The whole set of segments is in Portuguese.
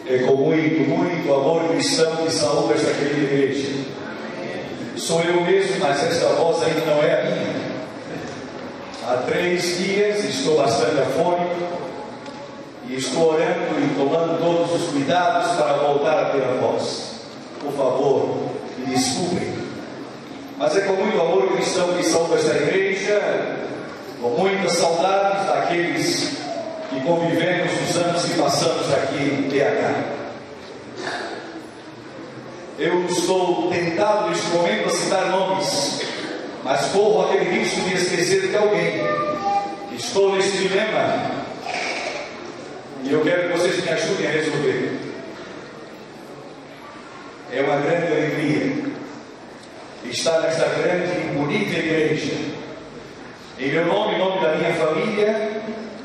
É com muito, muito amor cristão que saúdo esta querida igreja. Sou eu mesmo, mas esta voz ainda não é a minha. Há 3 dias estou bastante afônico e estou orando e tomando todos os cuidados para voltar a ter a voz. Por favor, me desculpem. Mas é com muito amor cristão que saúdo esta igreja, com muitas saudades daqueles que convivemos nos anos que passamos aqui em TH. Eu estou tentado neste momento a citar nomes, mas corro aquele risco de esquecer de alguém. Estou neste dilema e eu quero que vocês me ajudem a resolver. É uma grande alegria estar nesta grande e bonita igreja. Em meu nome, em nome da minha família,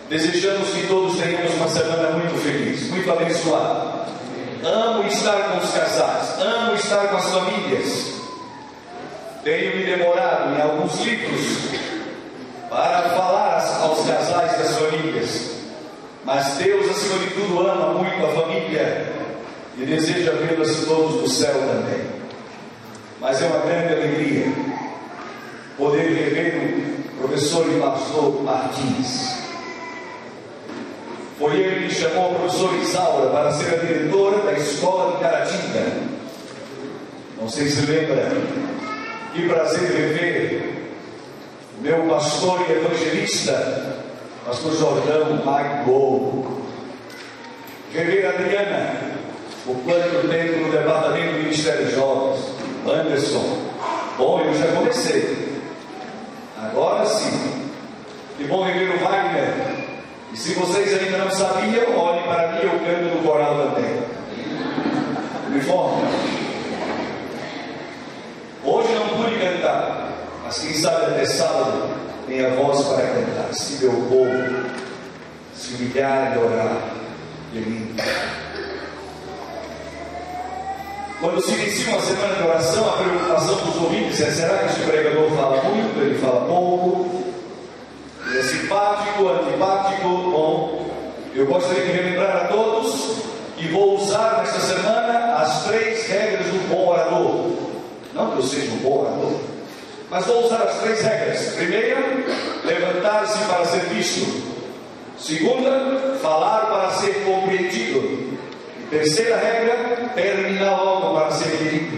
desejamos que todos tenhamos uma semana muito feliz, muito abençoada. Amo estar com os casais, amo estar com as famílias. Tenho me demorado em alguns livros para falar aos casais das famílias, mas Deus, acima de tudo, ama muito a família e deseja vê-las todos no céu também. Mas é uma grande alegria poder rever o professor e pastor Martins. Foi ele que chamou a professora Isaura para ser a diretora da escola de Caratinga. Não sei se lembra. Que prazer rever o meu pastor e evangelista, pastor Jordão Magno. Rever a Adriana, o quanto tempo no departamento do Ministério de Jovens. Anderson. Bom, eu já comecei. Agora sim. Que bom rever o Wagner. E se vocês ainda não sabiam, olhem para mim, eu canto no coral também. Me informe. Hoje não pude cantar, mas quem sabe até sábado tem a voz para cantar. Se meu povo se humilhar e orar de mim. Quando se inicia uma semana de oração, a preocupação dos ouvintes é: será que este pregador fala muito, ele fala pouco? Ele é simpático, antipático? Bom, eu gostaria de relembrar a todos que vou usar nesta semana as 3 regras do bom orador. Não que eu seja um bom orador, mas vou usar as 3 regras. Primeira, levantar-se para ser visto. Segunda, falar para ser compreendido. E terceira regra, terminar logo para ser querido.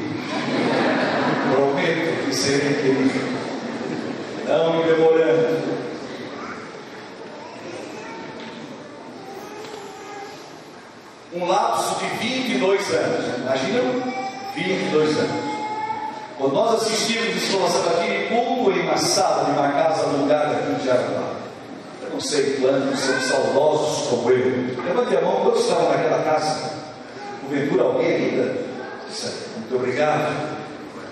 Prometo que serei querido, não me demorando. Um lapso de 22 anos. Imaginam? 22 anos. Quando nós assistimos a escola sabatina em culto em uma sala de uma casa alugada aqui em Jaraguá, eu não sei quantos são saudosos como eu. Levante a mão, quantos estavam naquela casa? Porventura alguém ainda? Muito obrigado.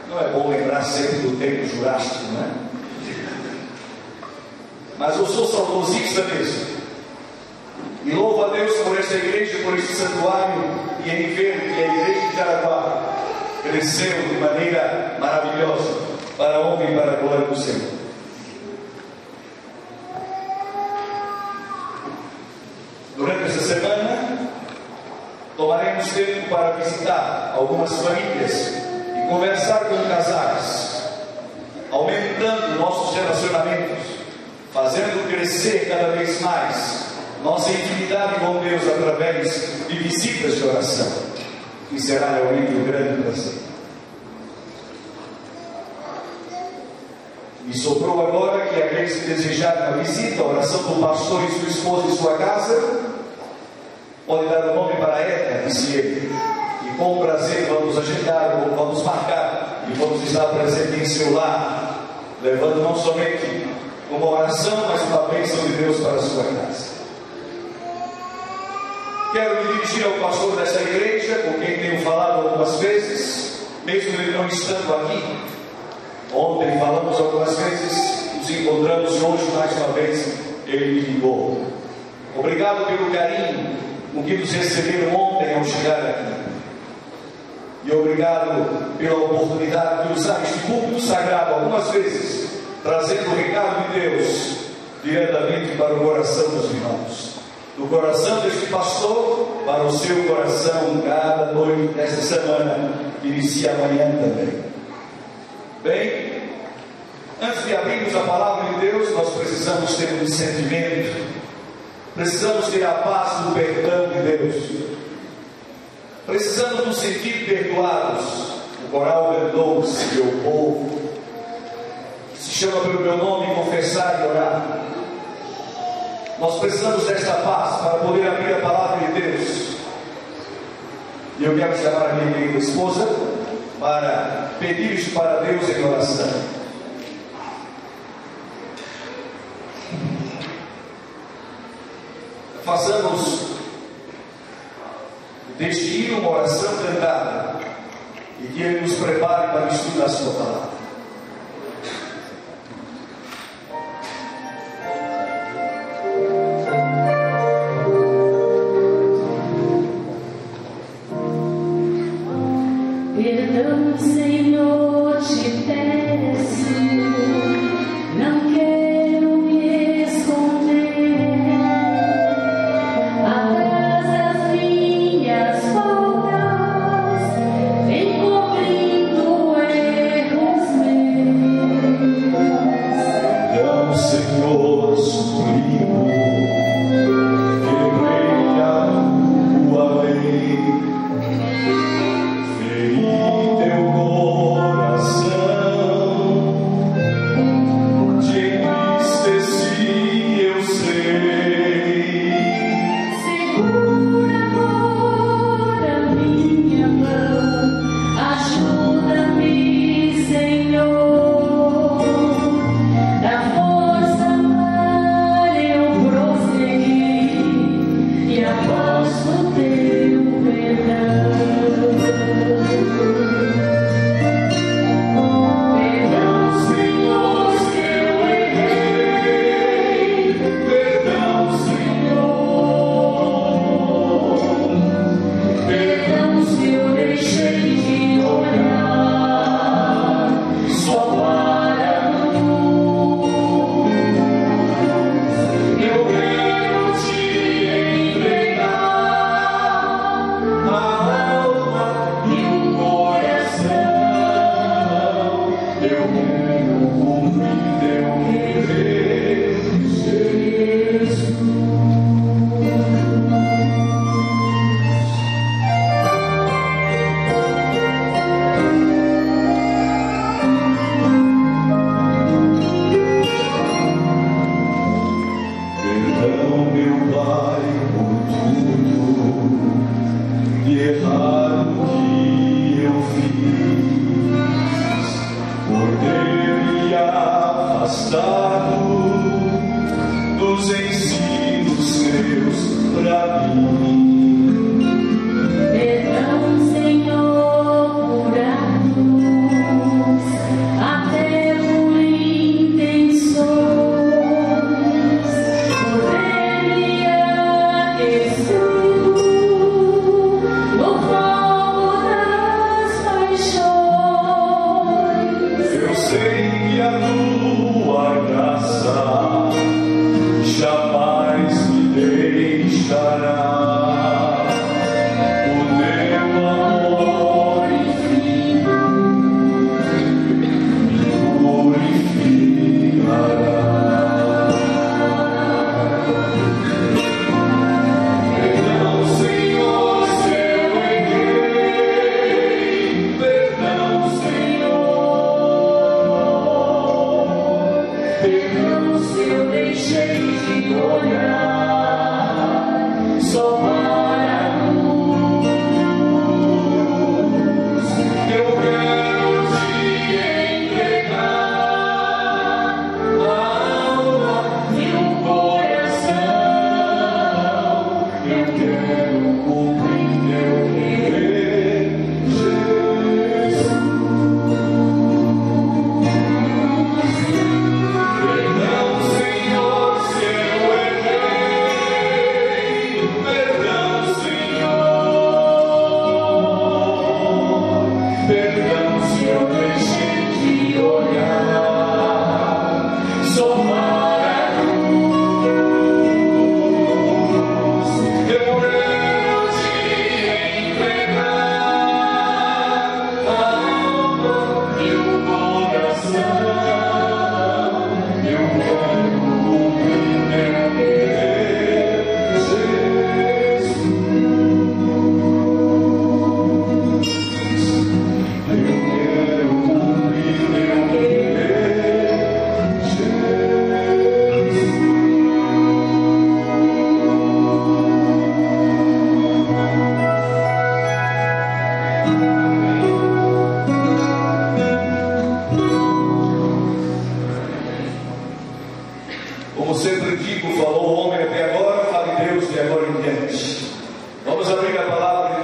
Não é bom lembrar sempre do tempo jurássico, não é? Mas eu sou saudosista mesmo. E louvo a Deus por esta igreja, por este santuário, e em ver que a igreja de Jaraguá cresceu de maneira maravilhosa, para a honra e para a glória do Senhor. Durante esta semana, tomaremos tempo para visitar algumas famílias e conversar com casais, aumentando nossos relacionamentos, fazendo crescer cada vez mais nossa intimidade com Deus através de visitas de oração, que será realmente um grande prazer. Me sobrou agora que aqueles que desejarem uma visita, a oração do pastor e sua esposa em sua casa, pode dar o nome para Edna, disse ele, e com prazer vamos agendar, vamos marcar, e vamos estar presentes em seu lar, levando não somente uma oração, mas uma bênção de Deus para a sua casa. Quero me dirigir ao pastor desta igreja, com quem tenho falado algumas vezes, mesmo ele não estando aqui. Ontem falamos algumas vezes, nos encontramos e hoje mais uma vez ele me ligou. Obrigado pelo carinho com que nos receberam ontem ao chegar aqui. E obrigado pela oportunidade de usar este púlpito sagrado algumas vezes, trazendo o recado de Deus diretamente para o coração dos irmãos. do coração deste pastor para o seu coração cada noite desta semana, que inicia amanhã também. Bem, antes de abrirmos a palavra de Deus, nós precisamos ter um discernimento, precisamos ter a paz do perdão de Deus, precisamos nos sentir perdoados. O coral cantou-se, meu povo, que se chama pelo meu nome, confessar e orar. Nós precisamos desta paz para poder abrir a palavra de Deus. E eu quero chamar a minha querida esposa para pedir isso para Deus em oração. Façamos deste hino uma oração cantada e que Ele nos prepare para o estudo da sua palavra. Perdão, Senhor, te peço, não quero me esconder atrás das minhas faltas, encobrindo erros meus. Perdão, Senhor, supremo, quebrei a tua lei. Dos ensinos seus para mim. Perdão, Senhor, por anos, até por intenções, por ter me aquecido no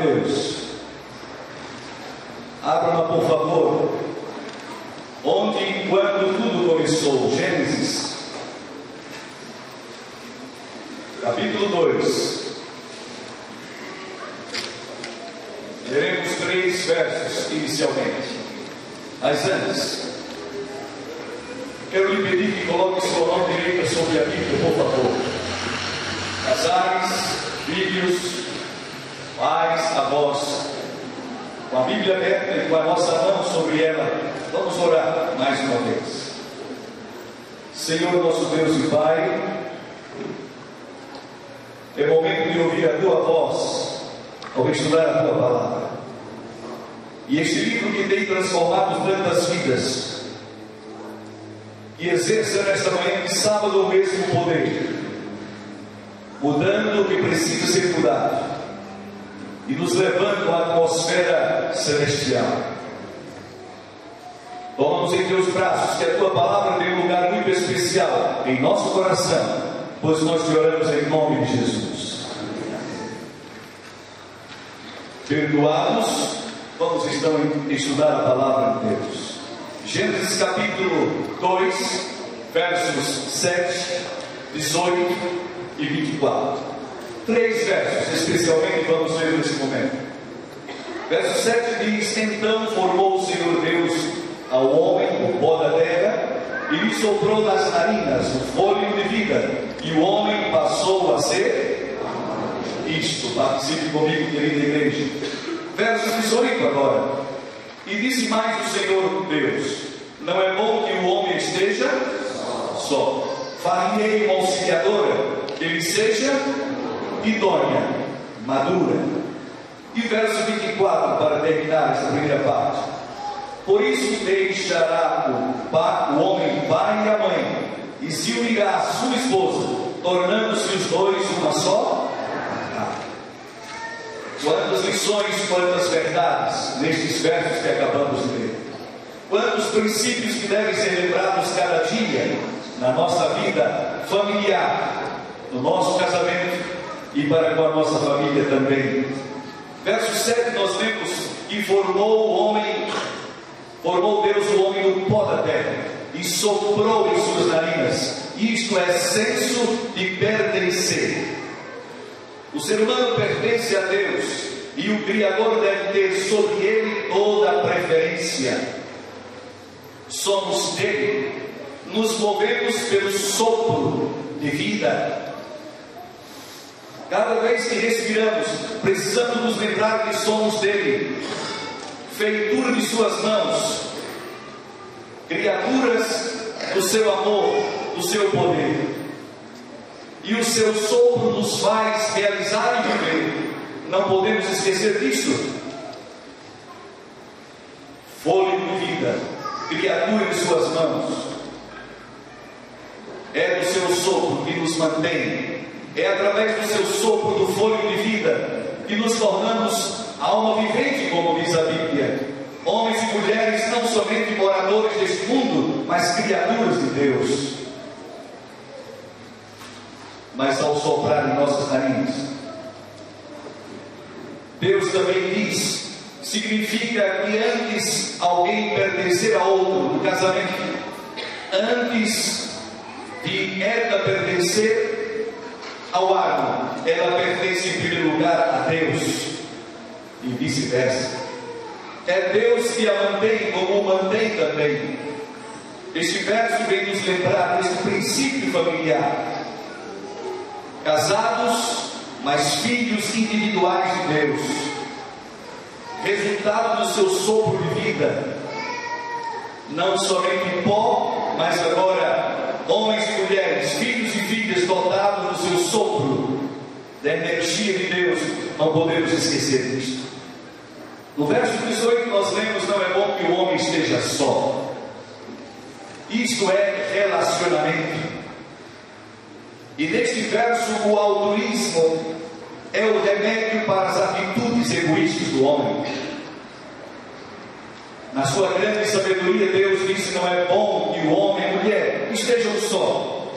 de Deus. Abra-me, por favor, onde e quando tudo começou. Gênesis, capítulo 2. Leremos 3 versos inicialmente. Mas antes, quero lhe pedir que coloque sua mão direita sobre a Bíblia, por favor. Casais, filhos, pais, avós, com a Bíblia aberta e com a nossa mão sobre ela, vamos orar mais uma vez. Senhor, nosso Deus e Pai, é momento de ouvir a Tua voz ao estudar a Tua palavra. E este livro que tem transformado tantas vidas, que exerça nesta manhã de sábado o mesmo poder, mudando o que precisa ser mudado e nos levando à atmosfera celestial. Toma-nos em Teus braços, que a Tua palavra tenha um lugar muito especial em nosso coração, pois nós te oramos em nome de Jesus. Perdoados, vamos então estudar a palavra de Deus. Gênesis capítulo 2, versos 7, 18 e 24. 3 versos, especialmente vamos ler nesse momento. Verso 7 diz: Então formou o Senhor Deus ao homem o pó da terra e lhe soprou nas narinas o fôlego de vida, e o homem passou a ser isto. Participe comigo, querida igreja. Verso 18 agora. E disse mais o Senhor Deus: Não é bom que o homem esteja só. Far-lhe-ei uma auxiliadora, que lhe seja idônea, madura. E verso 24, para terminar esta primeira parte: Por isso deixará o homem pai e a mãe, e se unirá à sua esposa, tornando-se os dois uma só. Quantas lições, quantas verdades nestes versos que acabamos de ler. Quantos princípios que devem ser lembrados cada dia na nossa vida familiar, no nosso casamento e para com a nossa família também. Verso 7 nós lemos que formou Deus o homem no pó da terra e soprou em suas narinas. Isto é senso de pertencer. O ser humano pertence a Deus e o Criador deve ter sobre ele toda a preferência. Somos dele, nos movemos pelo sopro de vida. Cada vez que respiramos, precisamos nos lembrar que somos dele, feitura de suas mãos, criaturas do seu amor, do seu poder. E o seu sopro nos faz realizar e viver. Não podemos esquecer disso. Fôlego de vida, criatura em suas mãos. É do seu sopro que nos mantém. É através do seu sopro, do fôlego de vida, que nos tornamos alma vivente, como diz a Bíblia. Homens e mulheres não somente moradores deste mundo, mas criaturas de Deus. Mas ao soprar em nossas narinas, Deus também diz, significa que antes alguém pertencer a outro no casamento, antes de ela pertencer ao árvore, ela pertence em primeiro lugar a Deus, e vice-versa. É Deus que a mantém como o mantém também. Este verso vem nos lembrar desse princípio familiar. Casados, mas filhos individuais de Deus, resultado do seu sopro de vida, não somente pó, mas agora homens e mulheres, filhos e filhas dotados do seu sopro, da energia de Deus. Não podemos esquecer disto. No verso 18 nós lemos: Não é bom que o homem esteja só. Isto é relacionamento. E neste verso o altruísmo é o remédio para as atitudes egoístas do homem. Na sua grande sabedoria, Deus disse: não é bom que o homem e a mulher estejam só.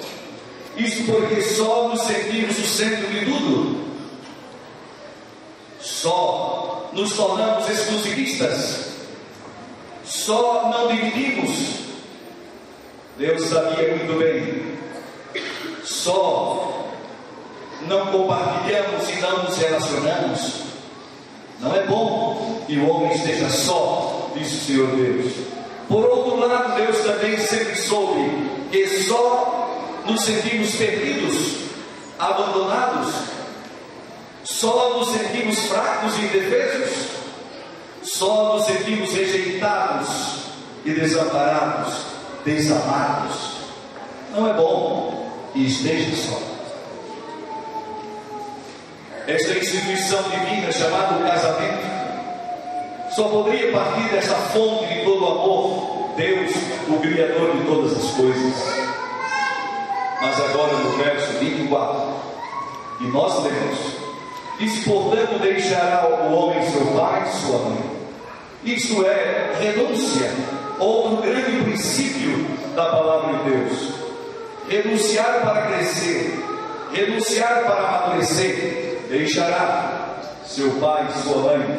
Isso porque só nos sentimos o centro de tudo. só nos tornamos exclusivistas, só não dividimos. Deus sabia muito bem, só não compartilhamos e não nos relacionamos. Não é bom que o homem esteja só, diz o Senhor Deus. Por outro lado, Deus também sempre soube que só nos sentimos perdidos, abandonados, só nos sentimos fracos e indefesos, só nos sentimos rejeitados e desamparados, desamados. Não é bom que esteja só. Esta instituição divina chamada casamento só poderia partir dessa fonte de todo amor, Deus, o Criador de todas as coisas. Mas agora no verso 24, que nós lemos, diz: portanto deixará o homem seu pai e sua mãe. Isto é renúncia, outro grande princípio da palavra de Deus. Renunciar para crescer, renunciar para amadurecer. Deixará seu pai e sua mãe,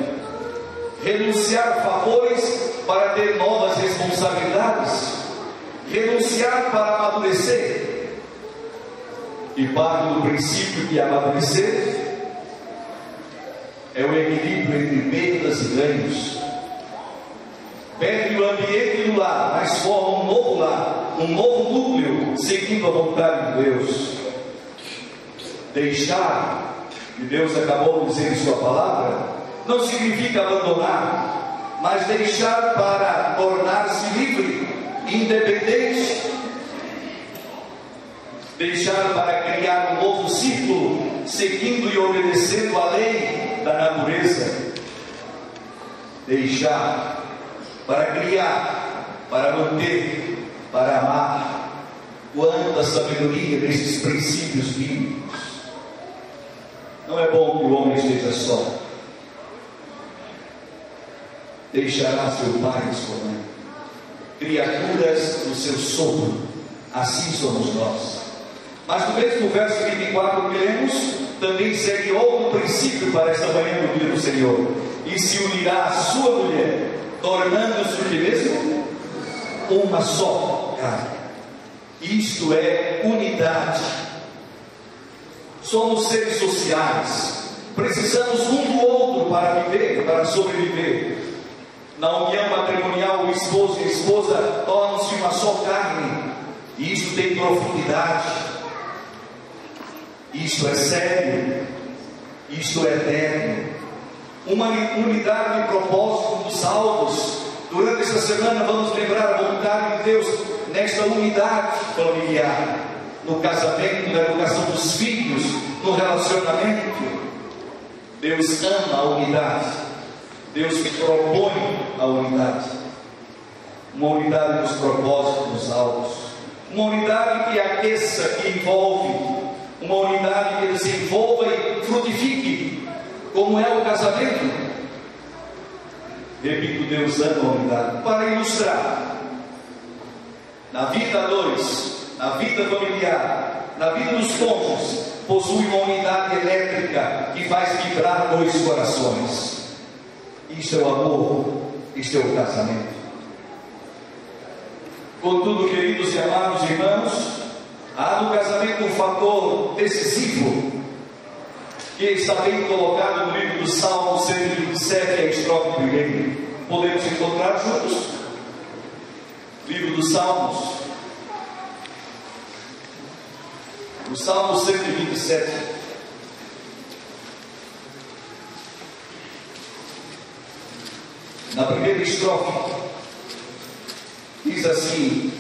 renunciar favores para ter novas responsabilidades, renunciar para amadurecer. E parte do princípio que amadurecer é o equilíbrio entre perdas e ganhos. Perde o ambiente do lar, mas forma um novo lar, um novo núcleo, seguindo a vontade de Deus. Deixar, que Deus acabou de dizer em sua palavra, não significa abandonar, mas deixar para tornar-se livre, independente. Deixar para criar um novo círculo, seguindo e obedecendo a lei da natureza. Deixar para criar, para manter, para amar. Quanta sabedoria nesses princípios bíblicos. Não é bom que o homem esteja só. Deixará seu pai e sua mãe, criaturas do seu sopro. Assim somos nós. Mas no mesmo verso 24 que lemos, também segue outro princípio para esta manhã do dia do Senhor: e se unirá à sua mulher, tornando-se o que mesmo? Uma só carne. Isto é unidade. Somos seres sociais, precisamos um do outro para viver, para sobreviver. Na união matrimonial, o esposo e a esposa tornam-se uma só carne, e isso tem profundidade, isto é sério, isto é eterno. Uma unidade de propósito dos salvos. Durante esta semana vamos lembrar a vontade de Deus nesta unidade familiar, no casamento, na educação dos filhos, no relacionamento. Deus ama a unidade, Deus propõe a unidade, uma unidade nos propósitos, nos alvos, uma unidade que aqueça, que envolve, uma unidade que desenvolva e frutifique, como é o casamento. Repito, Deus ama a unidade. Para ilustrar, na vida a dois, na vida familiar, na vida dos cônjuges, possui uma unidade elétrica que faz vibrar dois corações. Isto é o amor, isto é o casamento. Contudo, queridos e amados irmãos, há no casamento um fator decisivo, que está bem colocado no livro do Salmo 127, a estrofe 1. Podemos encontrar juntos? Livro dos Salmos, o Salmo 127. Na primeira estrofe, diz assim,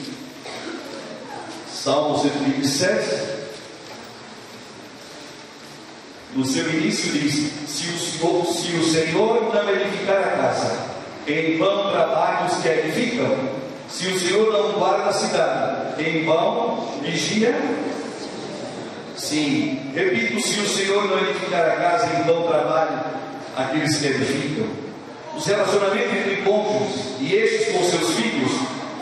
Salmo 127, no seu início diz: se o Senhor não edificar a casa, em vão trabalham os que a edificam. Se o Senhor não guarda a cidade, em vão vigia. Sim, repito, se o Senhor não edificar a casa, em vão trabalham aqueles que edificam. Os relacionamentos entre cônjuges e estes com seus filhos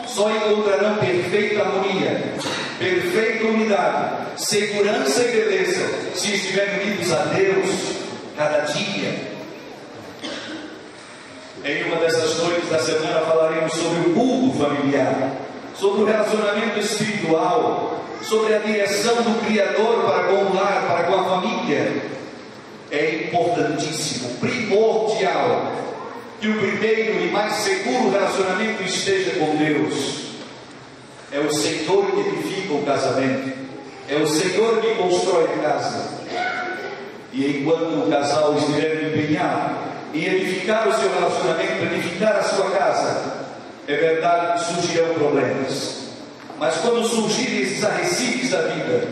só encontrarão perfeita harmonia, perfeita unidade, segurança e beleza se estiverem unidos a Deus cada dia. Em uma dessas noites da semana falaremos sobre o culto familiar, sobre o relacionamento espiritual, sobre a direção do Criador para com o lar, para com a família. É importantíssimo, primordial, que o primeiro e mais seguro relacionamento esteja com Deus. É o Senhor que edifica o casamento, é o Senhor que constrói a casa. E enquanto o casal estiver empenhado em edificar o seu relacionamento, edificar a sua casa, é verdade que surgirão problemas. Mas quando surgirem esses arrecifes da vida,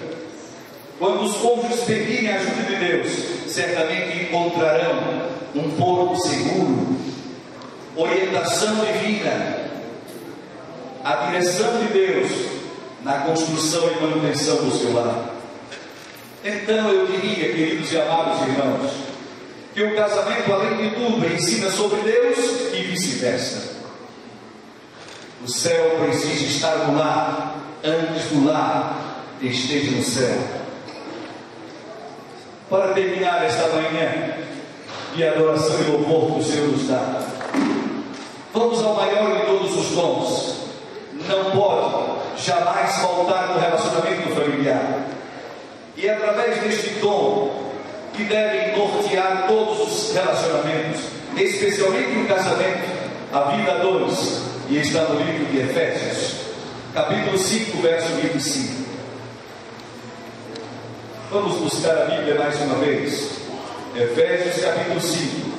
quando os cônjuges pedirem a ajuda de Deus, certamente encontrarão um porto seguro, orientação divina, a direção de Deus na construção e manutenção do seu lar. Então eu diria, queridos e amados irmãos, que o casamento, além de tudo, ensina sobre Deus e vice-versa. O céu precisa estar no lar, antes do lar esteja no céu. Para terminar esta manhã de adoração e louvor que o Senhor nos dá, vamos ao maior de todos os dons. Não pode jamais faltar no relacionamento familiar. E é através deste dom que devem nortear todos os relacionamentos, especialmente o casamento, a vida a dois. E está no livro de Efésios, capítulo 5, verso 25. Vamos buscar a Bíblia mais uma vez. Efésios, capítulo 5,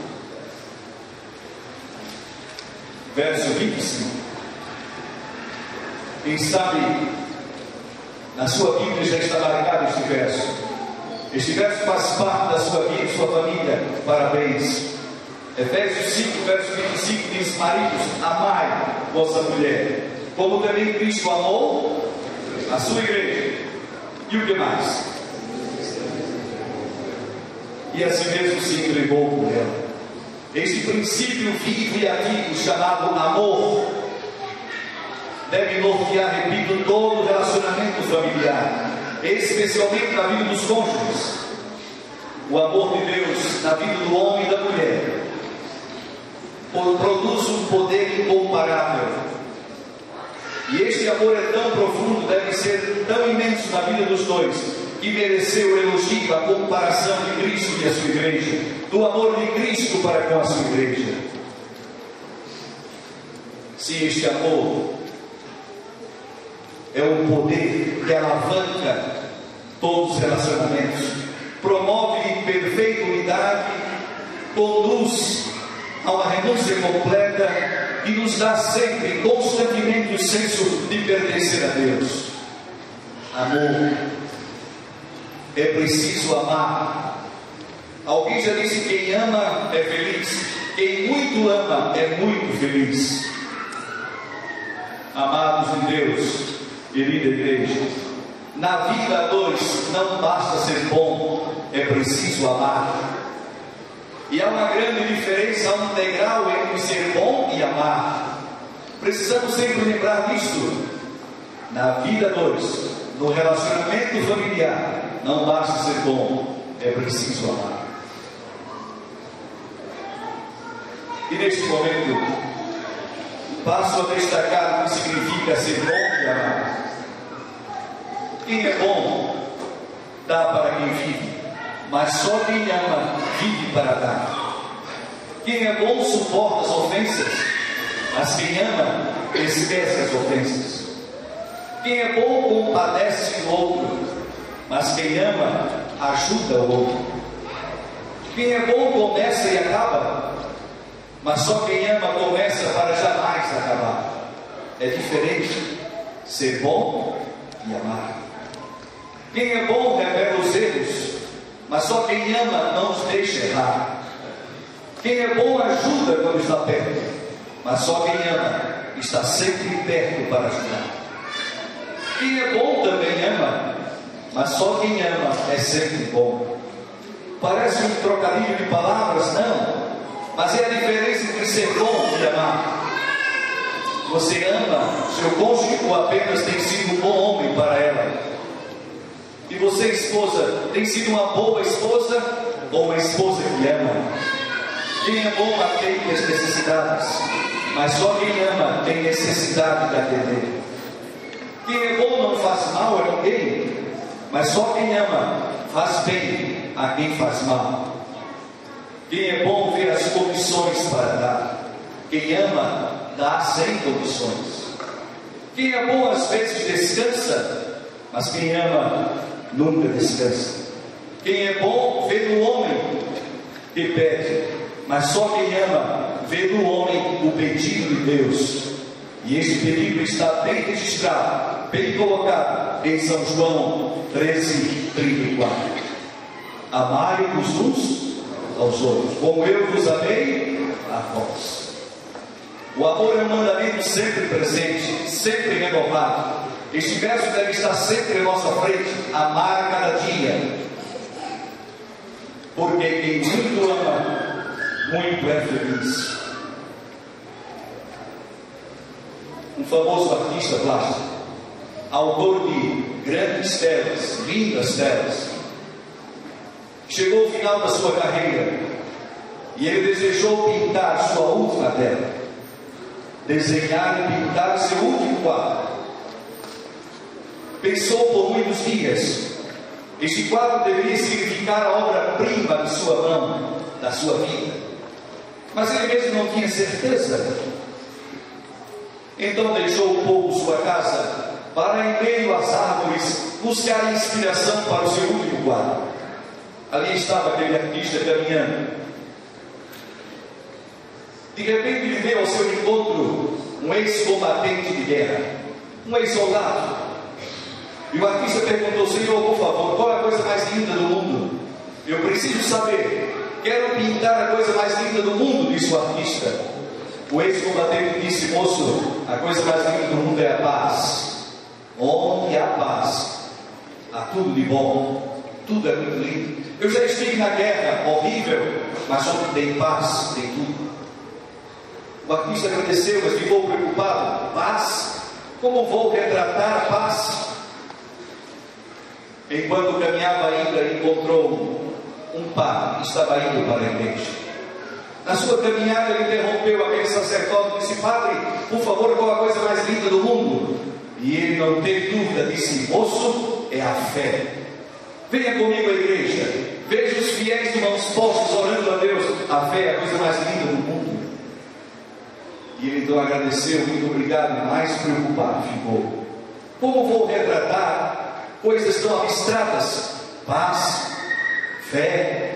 verso 25. Quem sabe na sua Bíblia já está marcado este verso. Este verso faz parte da sua vida e sua família. Parabéns. Efésios 5, verso 25 diz: maridos, amai vossa mulher, como também Cristo amou a sua igreja. E o que mais? E assim mesmo se entregou por ela. Este princípio vivo e ativo chamado amor deve nortear, repito, todo o relacionamento familiar, especialmente na vida dos cônjuges. O amor de Deus na vida do homem e da mulher produz um poder incomparável. E este amor é tão profundo, deve ser tão imenso na vida dos dois, que mereceu o elogio, a comparação de Cristo e a sua igreja, do amor de Cristo para com a sua igreja. Se este amor é um poder que alavanca todos os relacionamentos, promove perfeita unidade, conduz a uma renúncia completa e nos dá sempre, constantemente, o senso de pertencer a Deus. Amor. É preciso amar. Alguém já disse: quem ama é feliz, quem muito ama é muito feliz. Amados em Deus, querida igreja, na vida a dois não basta ser bom, é preciso amar. E há uma grande diferença, há um degrau entre ser bom e amar. Precisamos sempre lembrar disso. Na vida a dois, no relacionamento familiar, não basta ser bom, é preciso amar. E neste momento, passo a destacar o que significa ser bom e amar. Quem é bom, dá para quem vive, mas só quem ama, vive para dar. Quem é bom suporta as ofensas, mas quem ama, esquece as ofensas. Quem é bom compadece o outro, mas quem ama, ajuda o outro. Quem é bom começa e acaba, mas só quem ama começa para jamais acabar. É diferente ser bom e amar. Quem é bom revela os erros, mas só quem ama não os deixa errar. Quem é bom ajuda quando está perto, mas só quem ama está sempre perto para ajudar. Quem é bom também ama, mas só quem ama é sempre bom. Parece um trocadilho de palavras, não, mas é a diferença entre ser bom e amar. Você ama seu cônjuge ou apenas tem sido um bom homem para ela? E você, esposa, tem sido uma boa esposa ou uma esposa que ama? Quem é bom atende as necessidades, mas só quem ama tem necessidade de atender. Quem é bom não faz mal a ninguém, mas só quem ama faz bem a quem faz mal. Quem é bom vê as condições para dar. Quem ama dá sem condições. Quem é bom às vezes descansa, mas quem ama nunca descansa. Quem é bom vê no homem que pede, mas só quem ama vê no homem o pedido de Deus. E esse pedido está bem registrado, bem colocado em São João 13:34. Amai-vos uns aos outros, como eu vos amei a vós. O amor é um mandamento sempre presente, sempre renovado. Este verso deve estar sempre em nossa frente. Amar cada dia, porque quem muito ama, muito é feliz. Um famoso artista plástico, autor de grandes telas, lindas telas, chegou ao final da sua carreira e ele desejou pintar sua última tela, desenhar e pintar seu último quadro. Pensou por muitos dias. Este quadro deveria significar a obra-prima de sua mão, da sua vida, mas ele mesmo não tinha certeza. Então deixou um pouco sua casa para, em meio às árvores, buscar inspiração para o seu último quadro. Ali estava aquele artista caminhando. De repente lhe veio ao seu encontro um ex-combatente de guerra, um ex-soldado. E o artista perguntou: Senhor, por favor, qual é a coisa mais linda do mundo? Eu preciso saber. Quero pintar a coisa mais linda do mundo, disse o artista. O ex-combatente disse: moço, a coisa mais linda do mundo é a paz. Onde há paz, há tudo de bom, tudo é muito lindo. Eu já estive na guerra, horrível, mas onde tem paz, tem tudo. O artista agradeceu, mas ficou preocupado. Paz? Como vou retratar a paz? Enquanto caminhava ainda, encontrou um padre que estava indo para a igreja. Na sua caminhada, ele interrompeu aquele sacerdote e disse: Padre, por favor, qual a coisa mais linda do mundo? E ele não teve dúvida, disse: moço, é a fé. Venha comigo à igreja, veja os fiéis de mãos postas orando a Deus. A fé é a coisa mais linda do mundo. E ele então agradeceu: muito obrigado, mais preocupado ficou. Como vou retratar coisas tão abstratas? Paz, fé.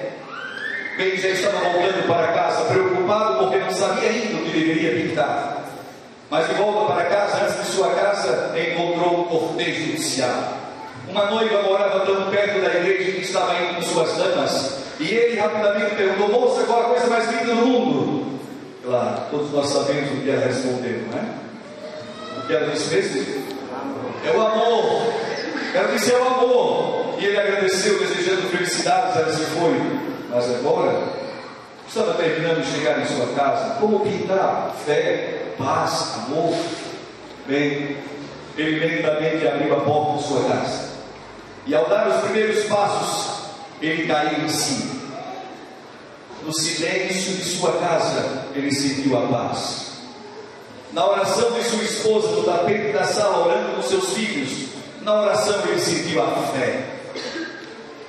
Bem, já estava voltando para casa, preocupado porque não sabia ainda o que deveria pintar. Mas de volta para casa, antes de sua casa, encontrou um cortejo nupcial. Uma noiva morava tão perto da igreja que estava indo com suas damas. E ele rapidamente perguntou: moça, qual a coisa mais linda do mundo? Claro, todos nós sabemos o que ela respondeu, não é? O que ela disse mesmo? É o amor. Ela disse: é o amor. E ele agradeceu, desejando felicidades. Ela se foi. Mas agora, estava terminando de chegar em sua casa. Como pintar fé, paz, amor? Bem, ele lentamente abriu a porta de sua casa. E ao dar os primeiros passos, ele caiu em si. No silêncio de sua casa, ele sentiu a paz. Na oração de sua esposa, no tapete da sala, orando com seus filhos, na oração ele sentiu a fé.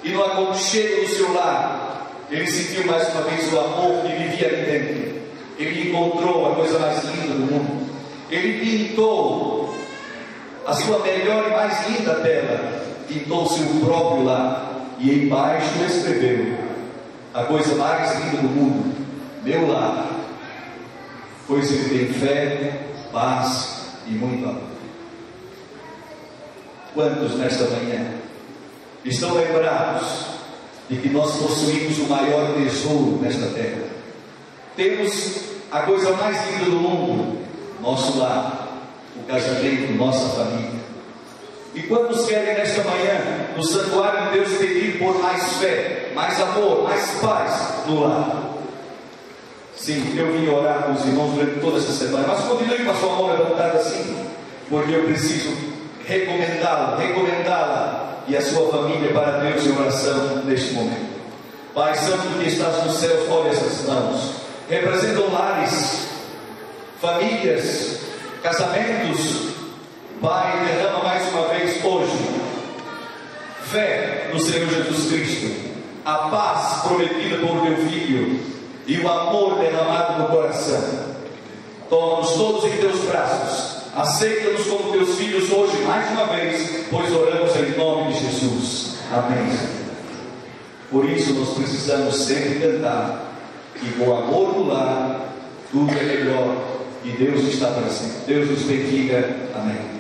E no aconchego do seu lar, ele sentiu mais uma vez o amor que vivia ali dentro. Ele encontrou a coisa mais linda do mundo. Ele pintou a sua melhor e mais linda tela, pintou o seu próprio lar, e embaixo escreveu: a coisa mais linda do mundo, meu lar, pois ele tem fé, paz e muito amor. Quantos nesta manhã estão lembrados de que nós possuímos o maior tesouro nesta terra? Temos a coisa mais linda do mundo, nosso lar, o casamento, nossa família. E quantos querem nesta manhã, no santuário de Deus, pedir por mais fé, mais amor, mais paz no lar? Sim, eu vim orar com os irmãos durante toda essa semana, mas continue com a sua mão levantada assim, porque eu preciso recomendá-la e a sua família para Deus em oração neste momento. Pai Santo que estás nos céus, olha essas mãos. representam lares, famílias, casamentos. Pai, derrama mais uma vez hoje fé no Senhor Jesus Cristo, a paz prometida por teu Filho e o amor derramado no coração. Toma-nos todos em teus braços, aceita-nos como teus filhos hoje mais uma vez, pois oramos em nome de Jesus. Amém. Por isso nós precisamos sempre cantar que com amor no lar tudo é melhor e Deus está presente. Deus nos bendiga. Amém.